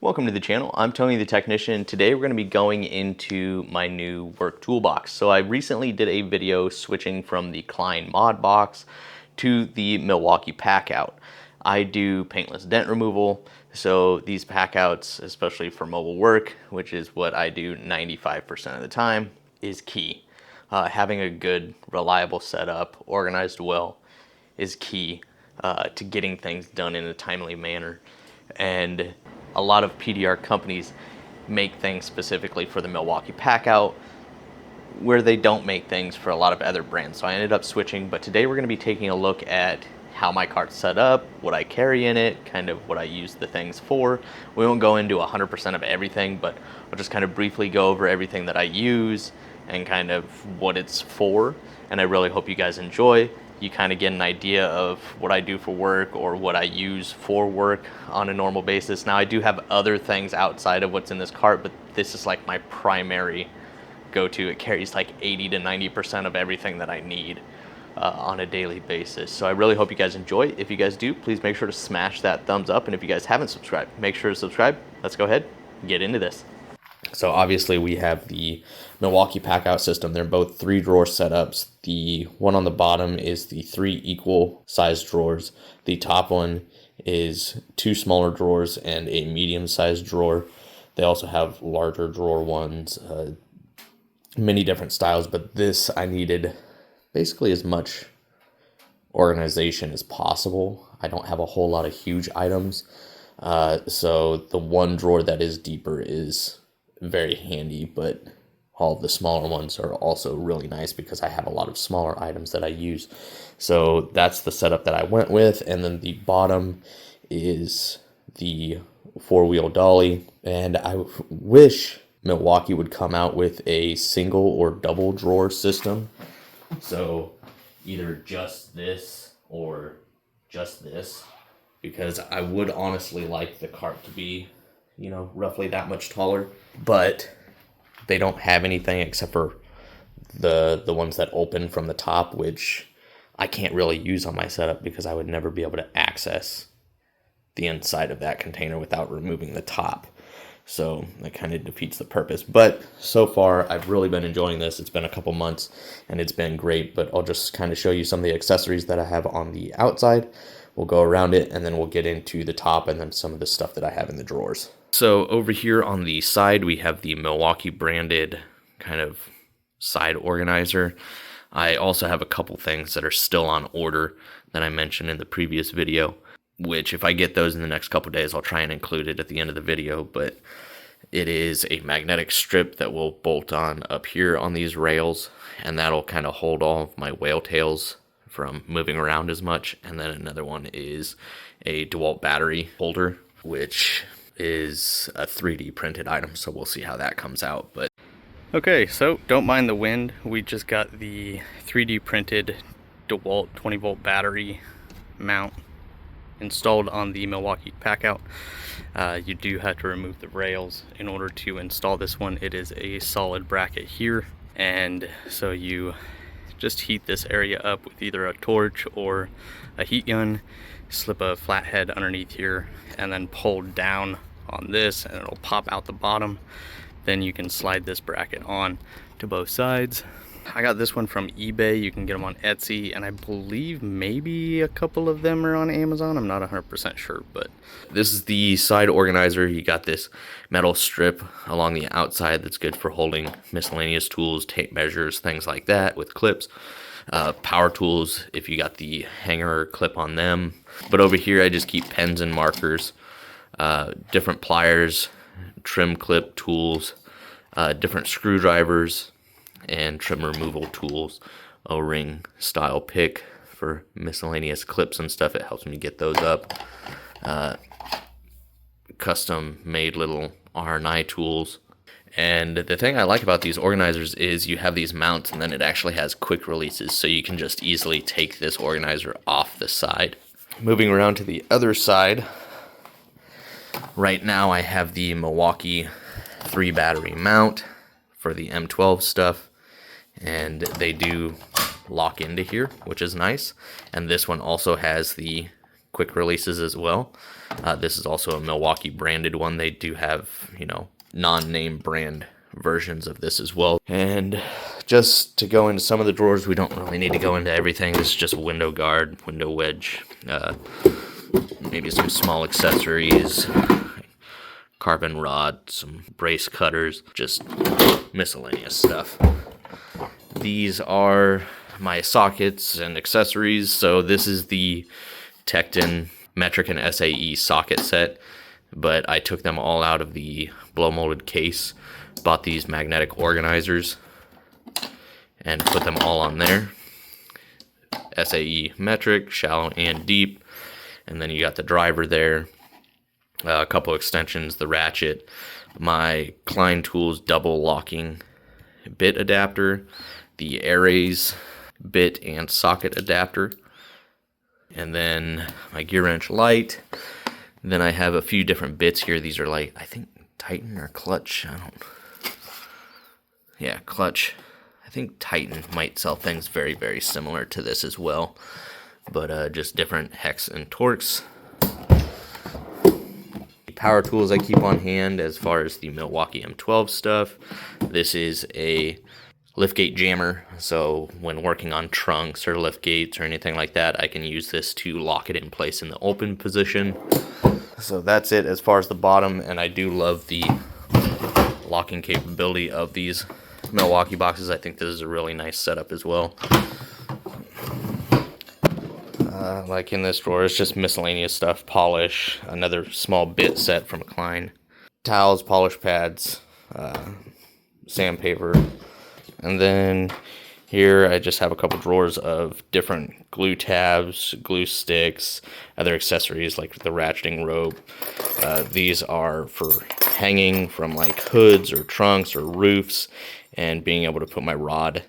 Welcome to the channel. I'm Tony the Technician. Today we're going to be going into my new work toolbox. So I recently did a video switching from the Klein Mod Box to the Milwaukee Packout. I do paintless dent removal, so these packouts, especially for mobile work, which is what I do 95% of the time, is key. Having a good, reliable setup, organized well, is key to getting things done in a timely manner. And a lot of PDR companies make things specifically for the Milwaukee Packout, where they don't make things for a lot of other brands. So I ended up switching, but today we're going to be taking a look at how my cart's set up, what I carry in it, kind of what I use the things for. We won't go into 100% of everything, but I'll just kind of briefly go over everything that I use and kind of what it's for. And I really hope you guys enjoy. You kind of get an idea of what I do for work or what I use for work on a normal basis. Now I do have other things outside of what's in this cart, but this is like my primary go-to. It carries like 80 to 90% of everything that I need on a daily basis. So I really hope you guys enjoy. If you guys do, please make sure to smash that thumbs up. And if you guys haven't subscribed, make sure to subscribe. Let's go ahead and get into this. So obviously we have the Milwaukee Packout system. They're both 3-drawer setups. The one on the bottom is the 3 equal sized drawers. The top one is 2 smaller drawers and a medium sized drawer. They also have larger drawer ones, many different styles, but this I needed basically as much organization as possible. I don't have a whole lot of huge items. So the one drawer that is deeper is very handy, but all of the smaller ones are also really nice because I have a lot of smaller items that I use. So that's the setup that I went with. And then the bottom is the 4-wheel dolly. And I wish Milwaukee would come out with a single or double drawer system. So either just this or just this, because I would honestly like the cart to be, roughly that much taller, but they don't have anything except for the ones that open from the top, which I can't really use on my setup because I would never be able to access the inside of that container without removing the top. So that kind of defeats the purpose. But so far, I've really been enjoying this. It's been a couple months and it's been great, but I'll just kind of show you some of the accessories that I have on the outside. We'll go around it and then we'll get into the top and then some of the stuff that I have in the drawers. So over here on the side, we have the Milwaukee branded kind of side organizer. I also have a couple things that are still on order that I mentioned in the previous video, which if I get those in the next couple days, I'll try and include it at the end of the video. But it is a magnetic strip that will bolt on up here on these rails, and that'll kind of hold all of my whale tails from moving around as much. And then another one is a DeWalt battery holder, which is a 3D printed item, so we'll see how that comes out. But okay, so don't mind the wind. We just got the 3D printed DeWalt 20-volt battery mount installed on the Milwaukee Packout. You do have to remove the rails in order to install this one. It is a solid bracket here, and so you just heat this area up with either a torch or a heat gun, slip a flathead underneath here, and then pull down on this and it'll pop out the bottom. Then you can slide this bracket on to both sides. I got this one from eBay. You can get them on Etsy, and I believe maybe a couple of them are on Amazon. I'm not 100% sure, but this is the side organizer. You got this metal strip along the outside that's good for holding miscellaneous tools, tape measures, things like that with clips. Power tools if you got the hanger clip on them. But over here I just keep pens and markers, different pliers, trim clip tools, different screwdrivers, and trim removal tools, O-ring style pick for miscellaneous clips and stuff. It helps me get those up. Custom made little R&I tools. And the thing I like about these organizers is you have these mounts and then it actually has quick releases, so you can just easily take this organizer off the side. Moving around to the other side, right now I have the Milwaukee 3 battery mount for the M12 stuff, and they do lock into here, which is nice. And this one also has the quick releases as well. This is also a Milwaukee branded one. They do have, you know, non-name brand versions of this as well. And just to go into some of the drawers, we don't really need to go into everything. This is just window guard, window wedge, maybe some small accessories, carbon rod, some brace cutters, just miscellaneous stuff. These are my sockets and accessories. So this is the Tecton metric and SAE socket set, but I took them all out of the blow molded case, bought these magnetic organizers and put them all on there. SAE metric, shallow and deep, and then you got the driver there, a couple extensions, the ratchet, my Klein Tools double locking bit adapter, the Ares bit and socket adapter, and then my gear wrench light. Then I have a few different bits here. These are like, I think Titan or Clutch. Clutch. I think Titan might sell things very, very similar to this as well, but just different hex and torques. Power tools I keep on hand as far as the Milwaukee M12 stuff. This is a liftgate jammer, so when working on trunks or lift gates or anything like that, I can use this to lock it in place in the open position. So that's it as far as the bottom, and I do love the locking capability of these Milwaukee boxes. I think this is a really nice setup as well. Like in this drawer, it's just miscellaneous stuff, polish, another small bit set from Klein, towels, polish pads, sandpaper, and then here I just have a couple drawers of different glue tabs, glue sticks, other accessories like the ratcheting rope. These are for hanging from like hoods or trunks or roofs, and being able to put my rod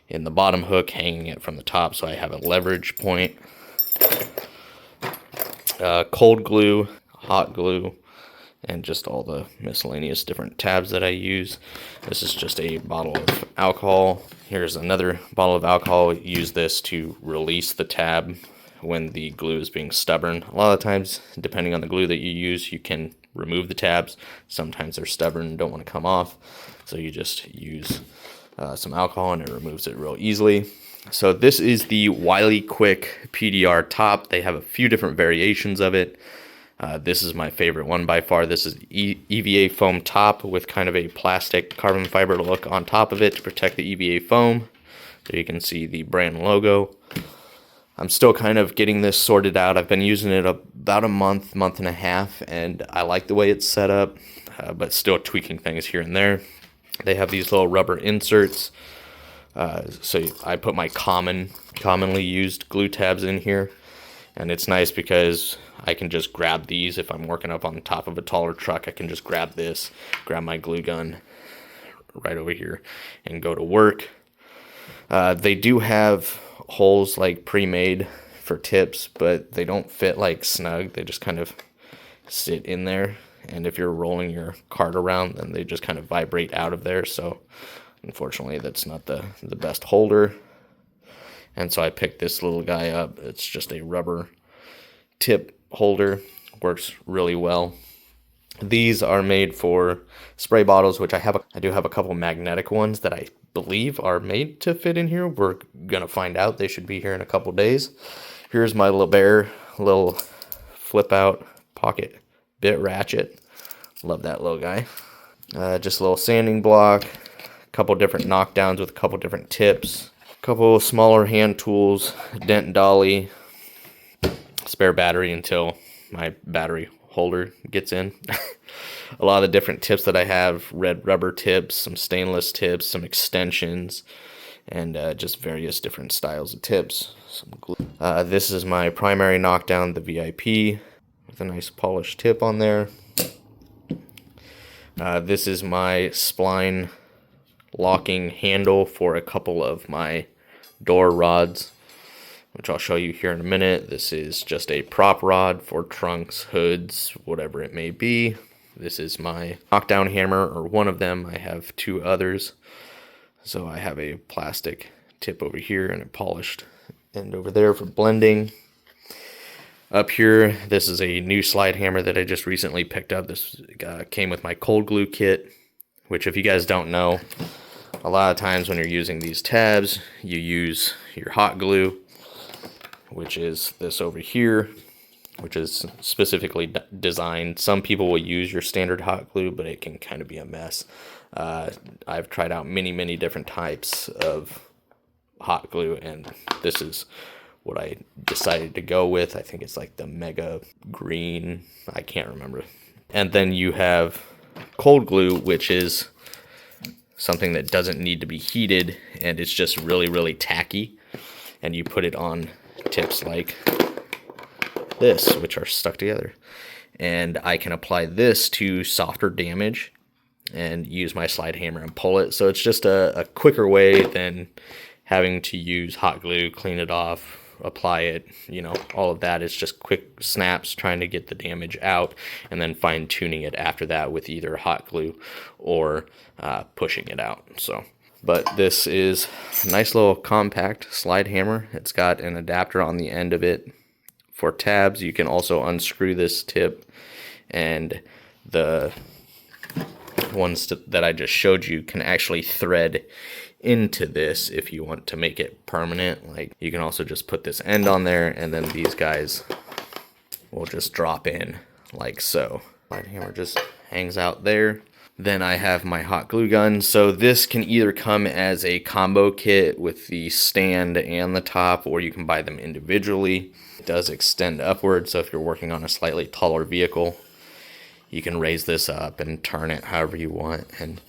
in the bottom hook, hanging it from the top so I have a leverage point. Cold glue, hot glue, and just all the miscellaneous different tabs that I use. This is just a bottle of alcohol. Here's another bottle of alcohol. Use this to release the tab when the glue is being stubborn. A lot of times, depending on the glue that you use, you can remove the tabs. Sometimes they're stubborn and don't want to come off, so you just use some alcohol and it removes it real easily. So this is the Wiley Quick PDR top. They have a few different variations of it. This is my favorite one by far. This is EVA foam top with kind of a plastic carbon fiber look on top of it to protect the EVA foam. So you can see the brand logo. I'm still kind of getting this sorted out. I've been using it about a month and a half, and I like the way it's set up, but still tweaking things here and there. They have these little rubber inserts. So I put my commonly used glue tabs in here, and it's nice because I can just grab these. If I'm working up on the top of a taller truck, I can just grab this, grab my glue gun right over here and go to work. They do have holes like pre-made for tips, but they don't fit like snug. They just kind of sit in there, and if you're rolling your cart around, then they just kind of vibrate out of there. So unfortunately, that's not the best holder. And so I picked this little guy up. It's just a rubber tip holder. Works really well. These are made for spray bottles, which I do have a couple magnetic ones that I believe are made to fit in here. We're going to find out. They should be here in a couple days. Here's my LeBaer little flip out pocket bit ratchet. Love that little guy. Just a little sanding block. Couple different knockdowns with a couple different tips, a couple smaller hand tools, dent dolly, spare battery until my battery holder gets in. A lot of the different tips that I have: red rubber tips, some stainless tips, some extensions, and just various different styles of tips. Some glue. This is my primary knockdown, the VIP, with a nice polished tip on there. This is my spline locking handle for a couple of my door rods, which I'll show you here in a minute. This is just a prop rod for trunks, hoods, whatever it may be. This is my knockdown hammer, or one of them. I have two others. So I have a plastic tip over here and a polished end over there for blending. Up here, this is a new slide hammer that I just recently picked up. This came with my cold glue kit, which if you guys don't know, a lot of times when you're using these tabs, you use your hot glue, which is this over here, which is specifically designed. Some people will use your standard hot glue, but it can kind of be a mess. I've tried out many different types of hot glue, and this is what I decided to go with. I think it's like the Mega Green, I can't remember. And then you have cold glue, which is something that doesn't need to be heated, and it's just really tacky, and you put it on tips like this, which are stuck together. And I can apply this to softer damage and use my slide hammer and pull it. So it's just a quicker way than having to use hot glue, clean it off, apply it, all of that. It's just quick snaps trying to get the damage out, and then fine tuning it after that with either hot glue or pushing it out. But this is a nice little compact slide hammer. It's got an adapter on the end of it for tabs. You can also unscrew this tip, and the ones that I just showed you can actually thread into this if you want to make it permanent. Like, you can also just put this end on there, and then these guys will just drop in like so. Slide hammer just hangs out there. Then I have my hot glue gun. So this can either come as a combo kit with the stand and the top, or you can buy them individually. It does extend upward, so if you're working on a slightly taller vehicle, you can raise this up and turn it however you want. And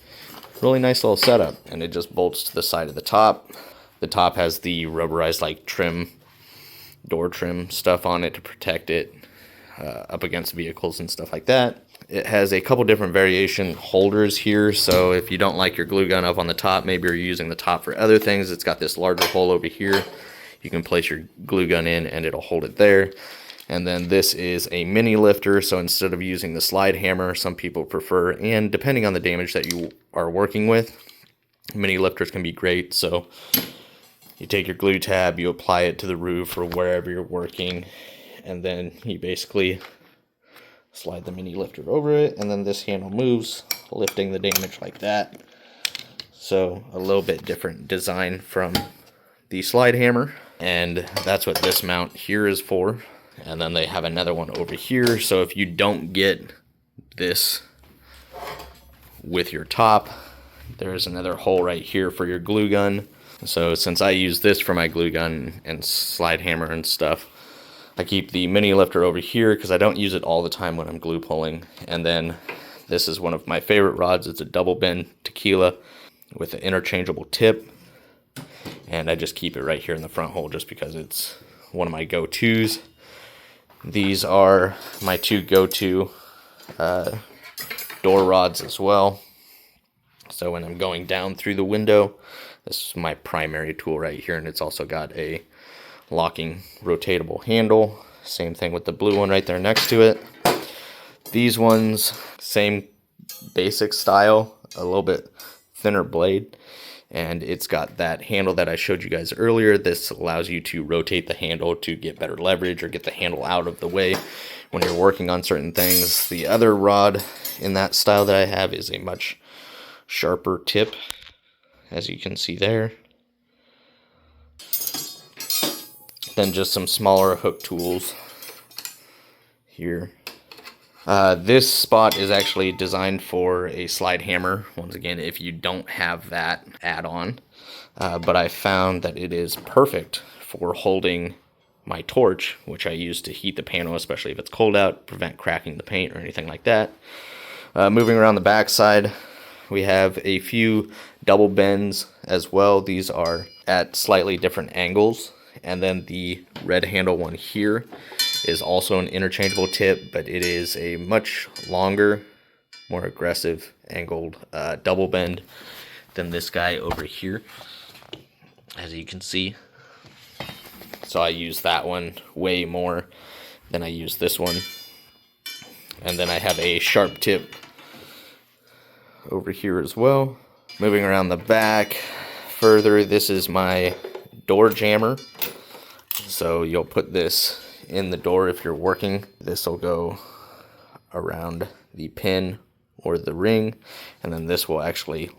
really nice little setup, and it just bolts to the side of the top. The top has the rubberized like trim, door trim stuff on it to protect it up against vehicles and stuff like that. It has a couple different variation holders here, so if you don't like your glue gun up on the top, maybe you're using the top for other things, it's got this larger hole over here. You can place your glue gun in and it'll hold it there. And then this is a mini lifter, so instead of using the slide hammer, some people prefer, and depending on the damage that you are working with, mini lifters can be great. So you take your glue tab, you apply it to the roof or wherever you're working, and then you basically slide the mini lifter over it, and then this handle moves, lifting the damage like that. So a little bit different design from the slide hammer, and that's what this mount here is for. And then they have another one over here, so if you don't get this with your top, there's another hole right here for your glue gun. So since I use this for my glue gun and slide hammer and stuff, I keep the mini lifter over here because I don't use it all the time when I'm glue pulling. And then this is one of my favorite rods. It's a double bend tequila with an interchangeable tip, and I just keep it right here in the front hole just because it's one of my go-tos. These are my two go-to door rods as well. So when I'm going down through the window, this is my primary tool right here, and it's also got a locking rotatable handle. Same thing with the blue one right there next to it. These ones, same basic style, a little bit thinner blade, and it's got that handle that I showed you guys earlier. This allows you to rotate the handle to get better leverage or get the handle out of the way when you're working on certain things. The other rod in that style that I have is a much sharper tip, as you can see there. Then just some smaller hook tools here. This spot is actually designed for a slide hammer, once again, if you don't have that add-on. But I found that it is perfect for holding my torch, which I use to heat the panel, especially if it's cold out, prevent cracking the paint or anything like that. Moving around the back side, we have a few double bends as well. These are at slightly different angles. And then the red handle one here is also an interchangeable tip, but it is a much longer, more aggressive angled double bend than this guy over here, as you can see. So I use that one way more than I use this one. And then I have a sharp tip over here as well. Moving around the back further, this is my door jammer. So you'll put this in the door if you're working. This will go around the pin or the ring, and then this will actually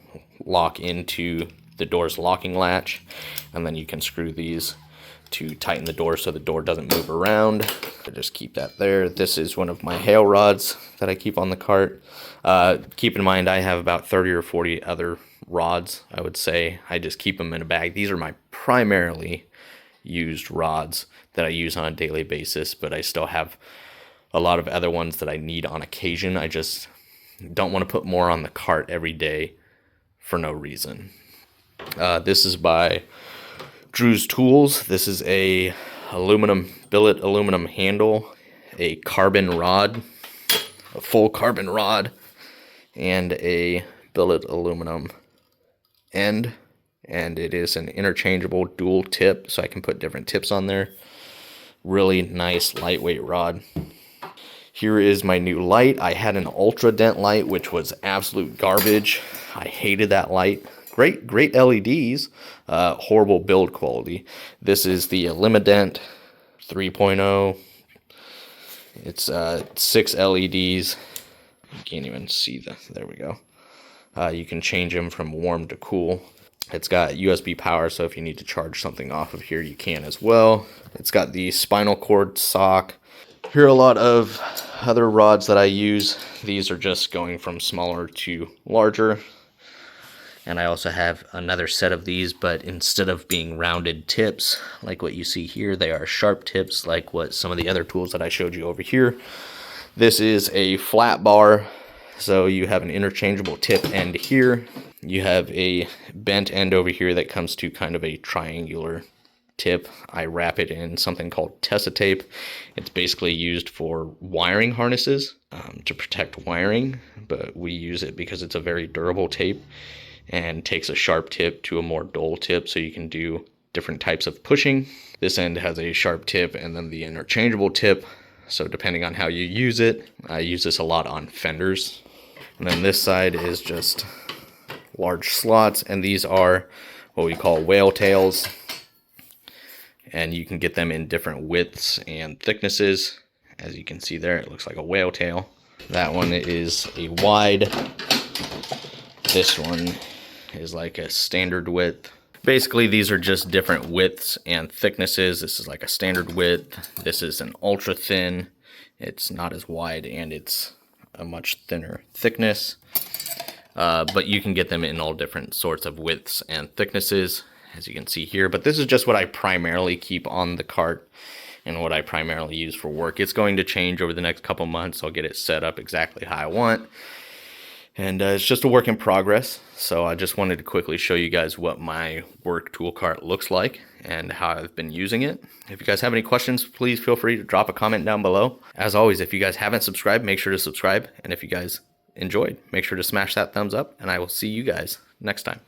lock into the door's locking latch, and then you can screw these to tighten the door so the door doesn't move around. I just keep that there. This is one of my hail rods that I keep on the cart. Keep in mind I have about 30 or 40 other rods, I would say. I just keep them in a bag. These are my primarily used rods that I use on a daily basis, but I still have a lot of other ones that I need on occasion. I just don't want to put more on the cart every day for no reason. This is by Drew's Tools. This is a billet aluminum handle, a carbon rod, a full carbon rod, and a billet aluminum end. And it is an interchangeable dual tip, so I can put different tips on there. Really nice lightweight rod. Here is my new light. I had an ultra dent light, which was absolute garbage. I hated that light. Great LEDs, horrible build quality. This is the Elimident 3.0. It's 6 LEDs. You can't even see there we go. You can change them from warm to cool. It's got USB power, so if you need to charge something off of here, you can as well. It's got the spinal cord sock. Here are a lot of other rods that I use. These are just going from smaller to larger. And I also have another set of these, but instead of being rounded tips, like what you see here, they are sharp tips, like what some of the other tools that I showed you over here. This is a flat bar, so you have an interchangeable tip end here. You have a bent end over here that comes to kind of a triangular tip. I wrap it in something called Tessa tape. It's basically used for wiring harnesses, to protect wiring, but we use it because it's a very durable tape and takes a sharp tip to a more dull tip, so you can do different types of pushing. This end has a sharp tip and then the interchangeable tip, so depending on how you use it, I use this a lot on fenders. And then this side is just large slots, and these are what we call whale tails, and you can get them in different widths and thicknesses. As you can see there, it looks like a whale tail. That one is a wide. This one is like a standard width. Basically, these are just different widths and thicknesses. This is like a standard width. This is an ultra thin. It's not as wide, and it's a much thinner thickness. But you can get them in all different sorts of widths and thicknesses, as you can see here. But this is just what I primarily keep on the cart and what I primarily use for work. It's going to change over the next couple months. I'll get it set up exactly how I want. And it's just a work in progress, so I just wanted to quickly show you guys what my work tool cart looks like and how I've been using it. If you guys have any questions, please feel free to drop a comment down below. As always, if you guys haven't subscribed, make sure to subscribe. And if you guys enjoyed, make sure to smash that thumbs up, and I will see you guys next time.